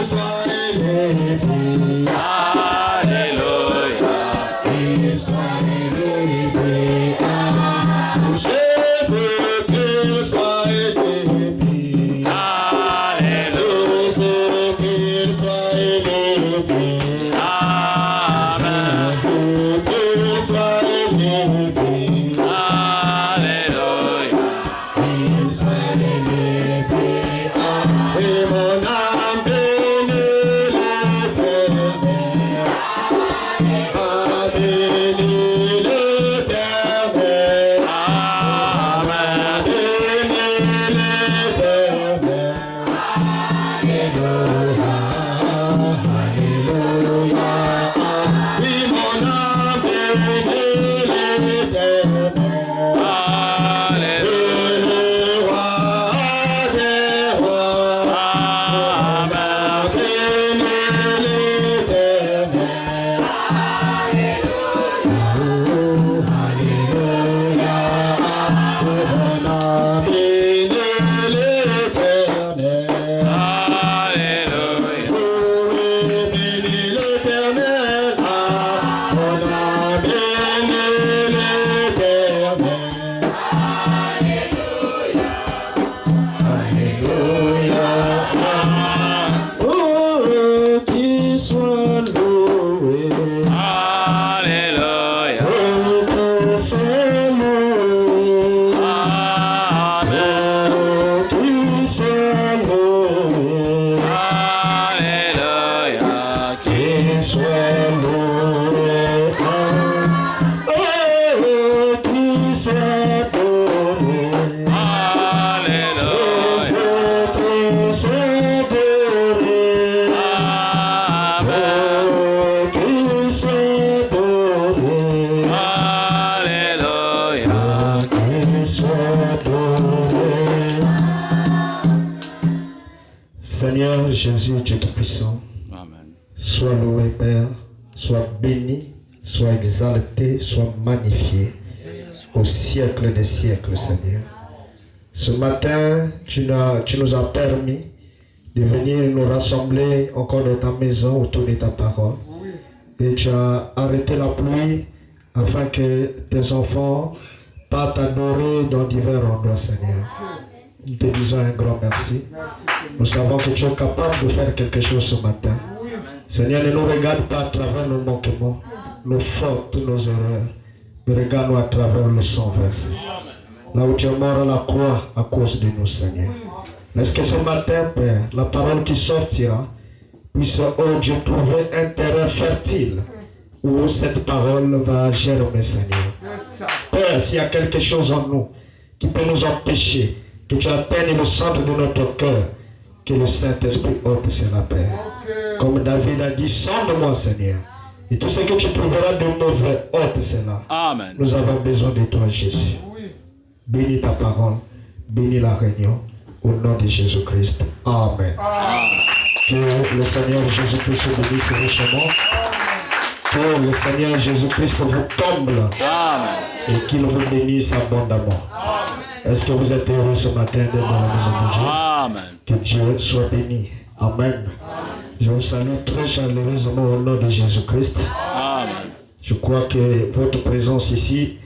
soit élevé. Alléluia. Qu'il soit élevé. Jésus, qu'il soit élevé. Alléluia. Jésus, qu'il soit élevé. Amen. Jésus, qu'il soit élevé. Alléluia. Qu'il soit élevé. Et mon âme bénit l'Éternel. Bénis l'Éternel. Amen. Bénis l'Éternel. Alléluia. Alléluia. Oui, mon âme bénit l'Éternel. Alléluia. Et le roi des rois. Amen. Bénis l'Éternel. Alléluia. Mon âme bénit l'Éternel. Alléluia. Oui, bénis l'Éternel. Mon âme bénit l'Éternel. Alléluia. Oh, qu'il soit loué. Alléluia. Oh, qu'il soit loué. Amen. Oh, qu'il soit loué. Alléluia. Qu'il soit loué. Oh, qu'il soit loué. Alléluia. Jésus, qu'il soit loué. Amen. Oh, qu'il soit loué. Alléluia. Qu'il soit loué. Seigneur Jésus, Dieu Tout-Puissant, Amen. sois loué, Père, sois béni, sois exalté, sois magnifié au siècle des siècles, Seigneur. Ce matin, tu nous as permis de venir nous rassembler encore dans ta maison autour de ta parole. Et tu as arrêté la pluie afin que tes enfants partent adorer dans divers endroits, Seigneur. Nous te disons un grand merci. Nous savons que tu es capable de faire quelque chose ce matin. Seigneur, ne nous regarde pas à travers nos manquements, nos fautes, nos erreurs, mais regarde-nous à travers le sang versé. Là où tu es mort à la croix à cause de nous, Seigneur. Est-ce que ce matin, Père, la parole qui sortira puisse, oh Dieu, trouver un terrain fertile où cette parole va germer, Seigneur. Père, s'il y a quelque chose en nous qui peut nous empêcher que tu atteignes le centre de notre cœur, que le Saint-Esprit ôte cela, Père. Comme David a dit, sonde-moi, Seigneur. Et tout ce que tu trouveras de mauvais, ôte cela. Amen. Nous avons besoin de toi, Jésus. Bénis ta parole, bénis la réunion, au nom de Jésus-Christ. Amen. Que le Seigneur Jésus-Christ vous bénisse richement. Que le Seigneur Jésus-Christ vous comble. Amen. Et qu'il vous bénisse abondamment. Est-ce que vous êtes heureux ce matin d'être dans la maison de Dieu? Amen. Que Dieu soit béni. Amen. Je vous salue très chaleureusement au nom de Jésus-Christ. Amen. Je crois que votre présence ici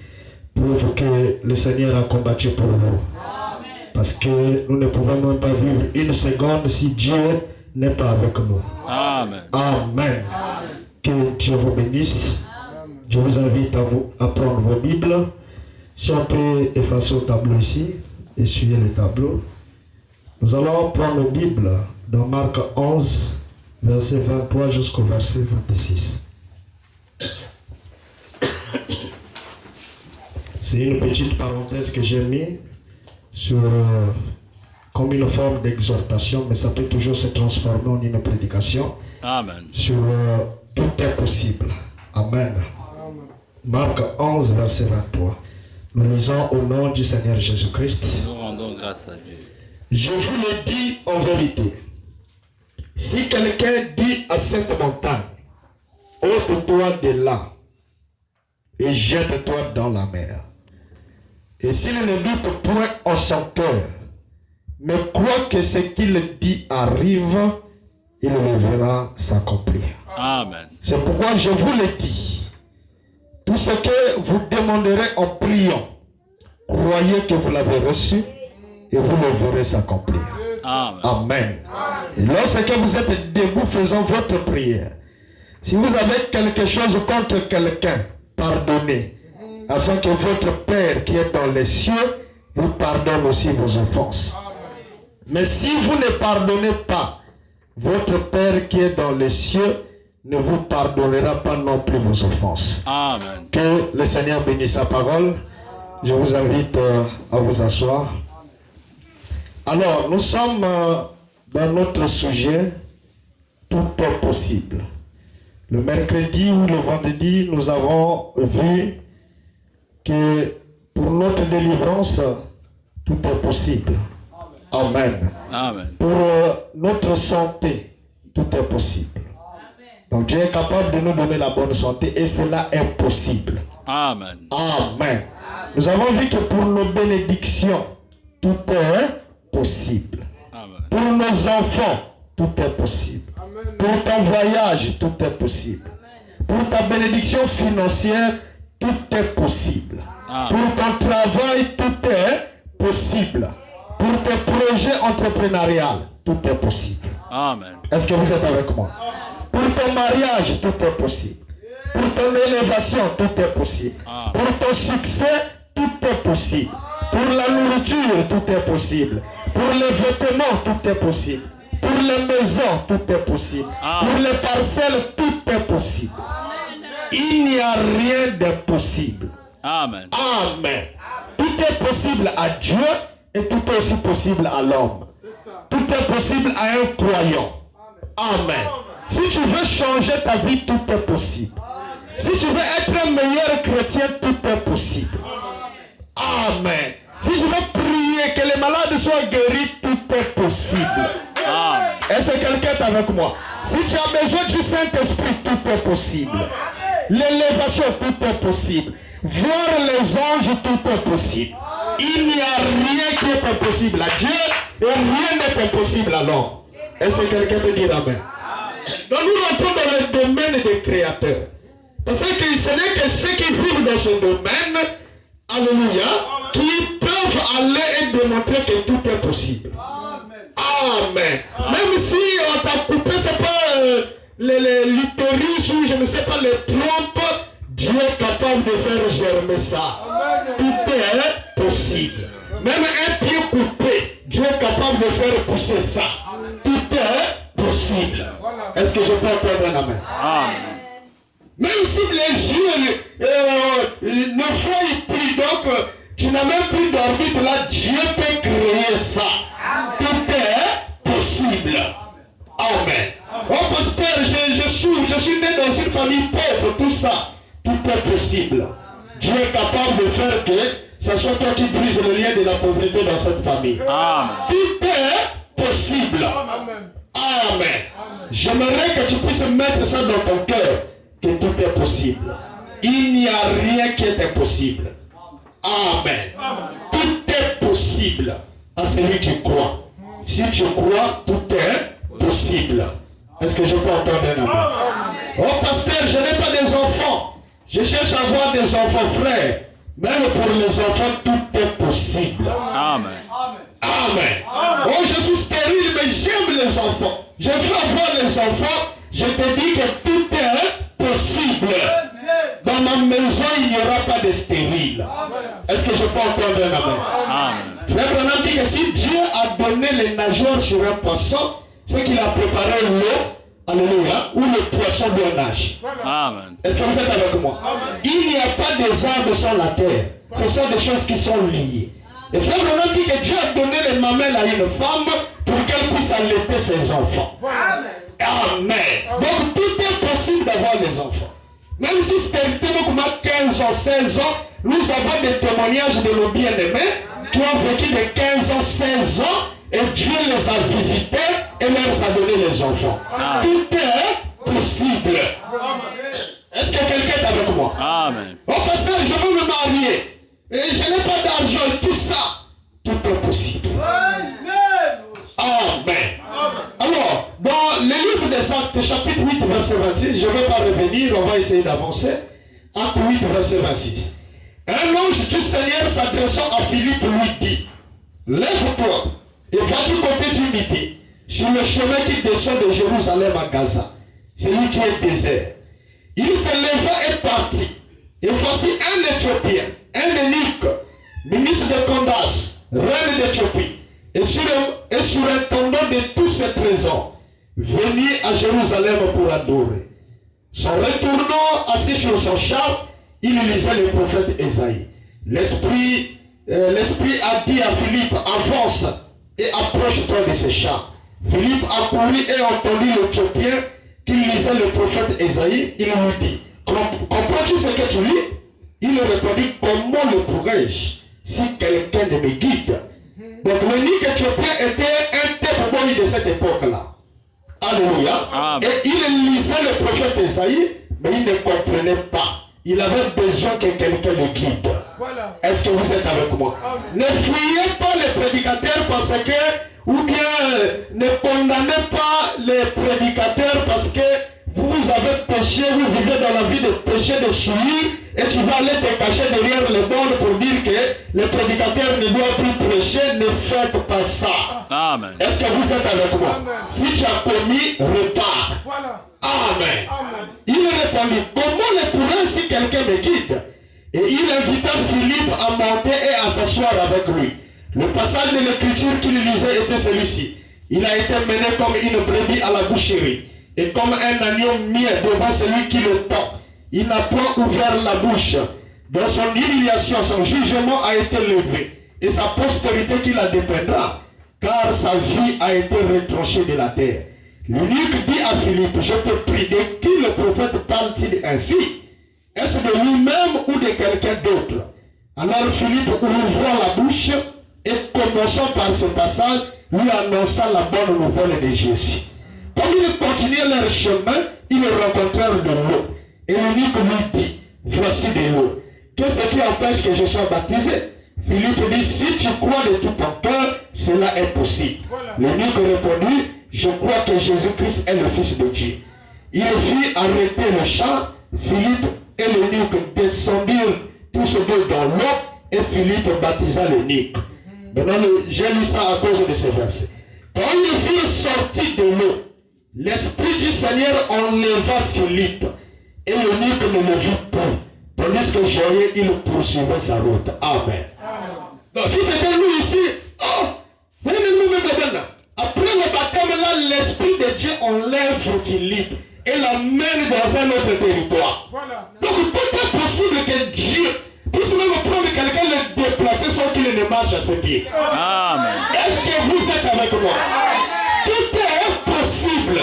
prouve que le Seigneur a combattu pour vous. Parce que nous ne pouvons même pas vivre une seconde si Dieu n'est pas avec nous. Amen. Amen. Que Dieu vous bénisse. Je vous invite à prendre vos Bibles. Si on peut effacer au tableau ici, essuyer le tableau. Nous allons prendre nos Bibles dans Marc 11, verset 23 jusqu'au verset 26. C'est une petite parenthèse que j'ai mis sur comme une forme d'exhortation, mais ça peut toujours se transformer en une prédication. Amen. Sur tout est possible. Amen. Marc 11, verset 23. Nous lisons au nom du Seigneur Jésus-Christ. Nous rendons grâce à Dieu. Je vous le dis en vérité. Si quelqu'un dit à cette montagne, ôte-toi de là et jette-toi dans la mer. Et s'il ne doute point en son cœur, mais croit que ce qu'il dit arrive, il le verra s'accomplir. Amen. C'est pourquoi je vous le dis. Tout ce que vous demanderez en priant, croyez que vous l'avez reçu et vous le verrez s'accomplir. Amen. Amen. Et lorsque vous êtes debout faisant votre prière, si vous avez quelque chose contre quelqu'un, pardonnez, afin que votre Père qui est dans les cieux vous pardonne aussi vos offenses. Mais si vous ne pardonnez pas, votre Père qui est dans les cieux ne vous pardonnera pas non plus vos offenses. Amen. Que le Seigneur bénisse sa parole. Je vous invite à vous asseoir. Alors, nous sommes dans notre sujet, tout est possible. Le mercredi ou le vendredi, nous avons vu que pour notre délivrance, tout est possible. Amen. Amen. Pour notre santé, tout est possible. Donc Dieu est capable de nous donner la bonne santé et cela est possible. Amen. Amen. Nous avons vu que pour nos bénédictions, tout est possible. Amen. Pour nos enfants, tout est possible. Pour ton voyage, tout est possible. Pour ta bénédiction financière, tout est possible. Amen. Pour ton travail, tout est possible. Pour tes projets entrepreneuriaux, tout est possible. Amen. Est-ce que vous êtes avec moi? Pour ton mariage, tout est possible. Pour ton élévation, tout est possible. Amen. Pour ton succès, tout est possible. Pour la nourriture, tout est possible. Pour les vêtements, tout est possible. Pour les maisons, tout est possible. Amen. Pour les parcelles, tout est possible. Il n'y a rien d'impossible. Amen. Amen. Tout est possible à Dieu et tout est aussi possible à l'homme. Tout est possible à un croyant. Amen. Si tu veux changer ta vie, tout est possible. Si tu veux être un meilleur chrétien, tout est possible. Amen. Si je veux prier que les malades soient guéris, tout est possible. Amen. Est-ce que quelqu'un est avec moi? Si tu as besoin du Saint-Esprit, tout est possible. L'élévation, tout est possible. Voir les anges, tout est possible. Il n'y a rien qui est impossible à Dieu et rien n'est impossible à l'homme. Est-ce que quelqu'un peut dire Amen? Donc nous rentrons dans le domaine des créateurs. Parce que ce n'est que ceux qui vivent dans ce domaine, alléluia, qui peuvent aller et démontrer que tout est possible. Amen. Même si on t'a coupé, c'est pas l'utérus ou je ne sais pas, les trompes, Dieu est capable de faire germer ça. Tout est possible. Même un pied coupé, Dieu est capable de faire pousser ça. Tout est possible. Est-ce que je peux entendre un amen? Amen. Même si les yeux ne voient plus, donc tu n'as même plus d'orbite là, Dieu peut créer ça. Tout est possible. Amen. Oh pasteur, je suis né dans une famille pauvre, tout ça. Tout est possible. Dieu est capable de faire que ce soit toi qui brise le lien de la pauvreté dans cette famille. Amen. Tout est possible. Amen. J'aimerais que tu puisses mettre ça dans ton cœur, que tout est possible. Il n'y a rien qui est impossible. Amen. Tout est possible à celui qui croit. Si tu crois, tout est possible. Est-ce que je peux entendre un amen? Oh pasteur, je n'ai pas des enfants. Je cherche à avoir des enfants, frères. Même pour les enfants, tout est possible. Amen. Amen. Oh, je suis stérile, mais j'aime les enfants. Je veux avoir les enfants. Je te dis que tout est possible. Dans ma maison, il n'y aura pas de stérile. Est-ce que je peux entendre un amen? Amen. Frère Branham dit que si Dieu a donné les nageoires sur un poisson, c'est qu'il a préparé l'eau, alléluia, où le poisson doit nager. Amen. Est-ce que vous êtes avec moi? Il n'y a pas des arbres sur la terre. Ce sont des choses qui sont liées. Et frère Branham dit que Dieu a donné les mamelles à une femme pour qu'elle puisse allaiter ses enfants. Amen. Donc tout est possible d'avoir les enfants. Même si c'était 15 ans, 16 ans, nous avons des témoignages de nos bien-aimés qui ont vécu de 15 ans, 16 ans et Dieu les a visités et leur a donné les enfants. Tout est possible. Est-ce que quelqu'un est avec moi? Amen. Oh pasteur, je veux me marier et je n'ai pas d'argent et tout ça. Tout est possible. Amen. Alors, dans le livre des Actes, chapitre 8, verset 26, je ne vais pas revenir, on va essayer d'avancer. Acte 8, verset 26. Un ange du Seigneur s'adressant à Philippe lui dit, lève-toi et va du côté du Midi, sur le chemin qui descend de Jérusalem à Gaza, celui qui est désert. Il se leva et partit. Et voici un Éthiopien, un eunuque, ministre de Candace, reine d'Éthiopie, et surintendant de tous ses trésors, venu à Jérusalem pour adorer. S'en retournant assis sur son char, il lisait le prophète Ésaïe. L'Esprit a dit à Philippe, avance et approche-toi de ce char. Philippe a couru et entendu l'Éthiopien qui lisait le prophète Ésaïe. Il lui dit, comprends-tu ce que tu lis? Il répondit, comment le pourrais-je si quelqu'un ne me guide? Donc l'eunuque éthiopien était un témoin de cette époque-là. Alléluia. Amen. Et il lisait le prophète Ésaïe, mais il ne comprenait pas. Il avait besoin que quelqu'un le guide. Voilà. Est-ce que vous êtes avec moi? Amen. Ne fuyez pas les prédicateurs parce que, ou bien ne condamnez pas les prédicateurs parce que vous avez péché, vous vivez dans la vie de péché, de souillure, et tu vas aller te cacher derrière les bornes pour dire que le prédicateur ne doit plus prêcher. Ne faites pas ça. Amen. Est-ce que vous êtes avec moi? Amen. Si tu as commis, repars. Voilà. Amen. Amen. Il répondit, comment le pourrais si quelqu'un me guide? Et il invita Philippe à monter et à s'asseoir avec lui. Le passage de l'écriture qu'il lisait était celui-ci. Il a été mené comme une brebis à la boucherie, et comme un agneau mis devant celui qui le tend. Il n'a point ouvert la bouche. Dans son humiliation, son jugement a été levé, et sa postérité qui la dépendra, car sa vie a été retranchée de la terre. L'eunuque dit à Philippe, je te prie, de qui le prophète parle-t-il ainsi? Est-ce de lui-même ou de quelqu'un d'autre? Alors Philippe ouvra la bouche et commençant par ce passage, lui annonça la bonne nouvelle de Jésus. Comme ils continuaient leur chemin, ils rencontrèrent de l'eau. Et l'eunuque lui dit, voici de l'eau. Qu'est-ce qui empêche que je sois baptisé? Philippe dit, si tu crois de tout ton cœur, cela est possible. Voilà. L'eunuque répondit, je crois que Jésus-Christ est le Fils de Dieu. Il fit arrêter le char. Philippe et l'eunuque descendirent tous deux dans l'eau et Philippe baptisa l'eunuque. Maintenant, j'ai lu ça à cause de ce verset. Quand ils furent sortis de l'eau, l'Esprit du Seigneur enleva Philippe et l'eunuque ne le vit plus. Tandis que joyeux, il poursuivait sa route. Amen. Donc, si c'était nous ici, après le baptême, là, l'Esprit de Dieu enlève Philippe et l'amène dans un autre territoire. Voilà. Donc, tout est possible que Dieu puisse même prendre quelqu'un et le déplacer sans qu'il ne marche à ses pieds. Amen. Est-ce que vous êtes avec moi? Tout est possible.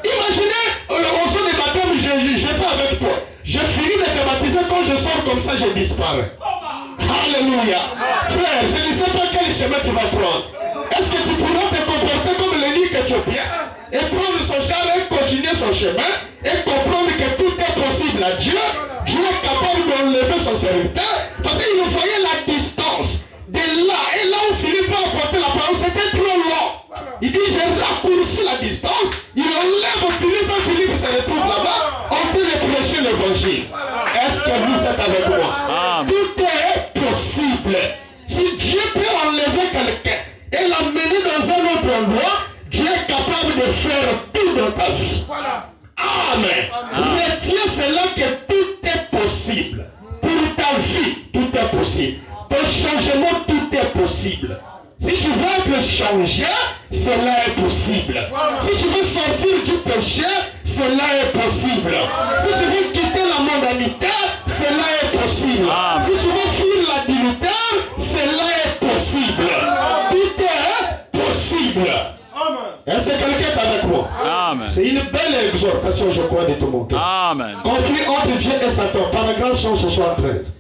Imaginez, au jour du baptême, je fais avec toi. Je finis de te baptiser, quand je sors comme ça, je disparais. Alléluia. Frère, je ne sais pas quel chemin tu vas prendre. Est-ce que tu pourras te comporter comme l'eunuque éthiopien et prendre son char et continuer son chemin et comprendre que tout est possible à Dieu? Dieu est capable d'enlever son serviteur parce qu'il nous voyait la distance de là. Et là où Philippe a apporté la parole, c'était trop long. Il dit, j'ai raccourci la distance. Il enlève Philippe et Philippe se retrouve là-bas en train de prêcher l'évangile. Est-ce que vous êtes avec moi? Tout est possible. Si Dieu peut enlever quelqu'un et l'amener dans un autre endroit, Dieu est capable de faire tout dans ta vie. Amen. Retiens cela que tout est possible. Pour ta vie, tout est possible. Ton changement, tout est possible. Si tu veux être changé, cela est possible. Si tu veux sortir du péché, cela est possible. Si tu veux quitter la mondanité, cela est possible. Si tu veux fuir l'adultère, cela est possible. Tout est possible. Est-ce que quelqu'un est avec moi? Amen. C'est une belle exhortation, je crois, de tout mon cœur. Amen. Conflit entre Dieu et Satan, paragraphe 173.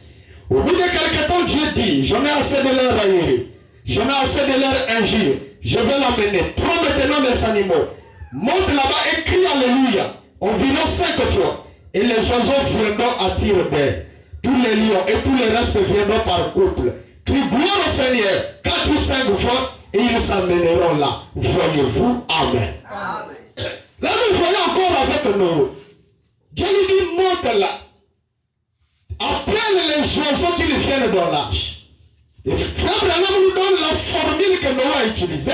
Au bout de quelque temps, Dieu dit, j'en ai assez de leur raillerie, j'en ai assez de leur injure, je vais l'emmener. Prends maintenant les animaux, monte là-bas et crie Alléluia, environ 5 fois, et les oiseaux viendront à tir d'air. Tous les lions et tous les restes viendront par couple. Crie gloire au Seigneur 4 ou 5 fois, et ils s'amèneront là. Voyez-vous? Amen. Amen. de Noé. Dieu lui dit, monte là. Appelle les oiseaux qui viennent dans l'arche. Et Frère Branham nous donne la formule que Noé a utilisée.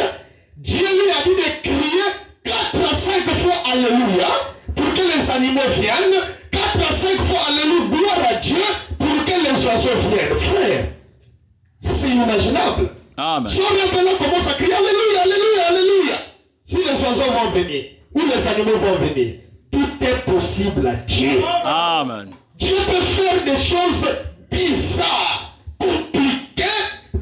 Dieu lui a dit de crier 4 à 5 fois Alléluia pour que les animaux viennent. 4 à 5 fois Alléluia, gloire à Dieu pour que les oiseaux viennent. Frère, ça c'est inimaginable. Amen. Si on maintenant commence à crier Alléluia, Alléluia, Alléluia, si les oiseaux vont venir ou les animaux vont venir, tout est possible à Dieu. Amen. Dieu peut faire des choses bizarres, compliquées,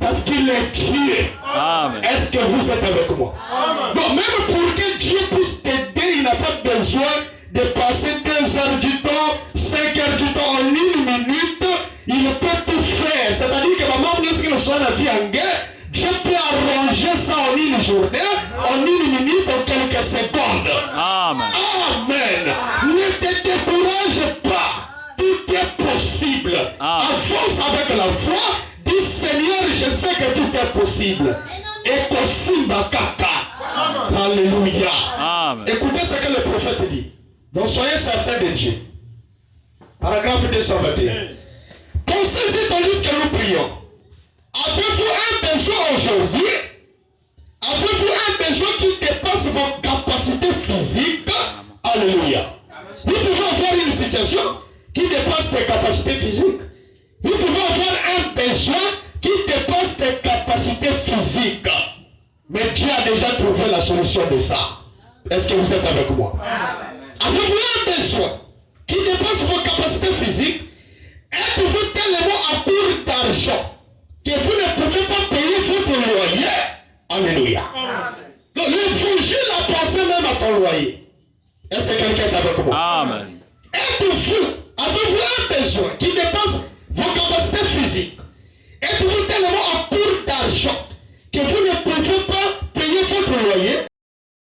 parce qu'il est Dieu. Amen. Est-ce que vous êtes avec moi? Amen. Donc même pour que Dieu puisse t'aider, il n'a pas besoin de passer 2 heures du temps, 5 heures du temps en 1 minute. Il peut tout faire. C'est-à-dire que maman, lorsqu'il soit la vie en guerre, Dieu peut arranger ça en 1 journée, en 1 minute, en quelques secondes. Amen. Amen. Ne te décourage pas. Tout est possible. Avance avec la foi. Dis Seigneur, je sais que tout est possible. Et possible kaka. Alléluia. Amen. Écoutez ce que le prophète dit. Donc soyez certains de Dieu. Paragraphe 221. Pensez-y tandis que nous prions. Avez-vous un besoin aujourd'hui? Avez-vous un besoin qui dépasse vos capacités physiques? Alléluia. Vous pouvez avoir une situation qui dépasse tes capacités physiques. Vous pouvez avoir un besoin qui dépasse tes capacités physiques. Mais Dieu a déjà trouvé la solution de ça. Est-ce que vous êtes avec moi? Avez-vous un besoin qui dépasse vos capacités physiques? Êtes-vous tellement à court d'argent que vous ne pouvez pas payer votre loyer? Alléluia. Donc l'évangile a pensé même à ton loyer. Est-ce que quelqu'un est avec moi? Amen. Avez-vous un besoin qui dépasse vos capacités physiques? Êtes-vous tellement à court d'argent que vous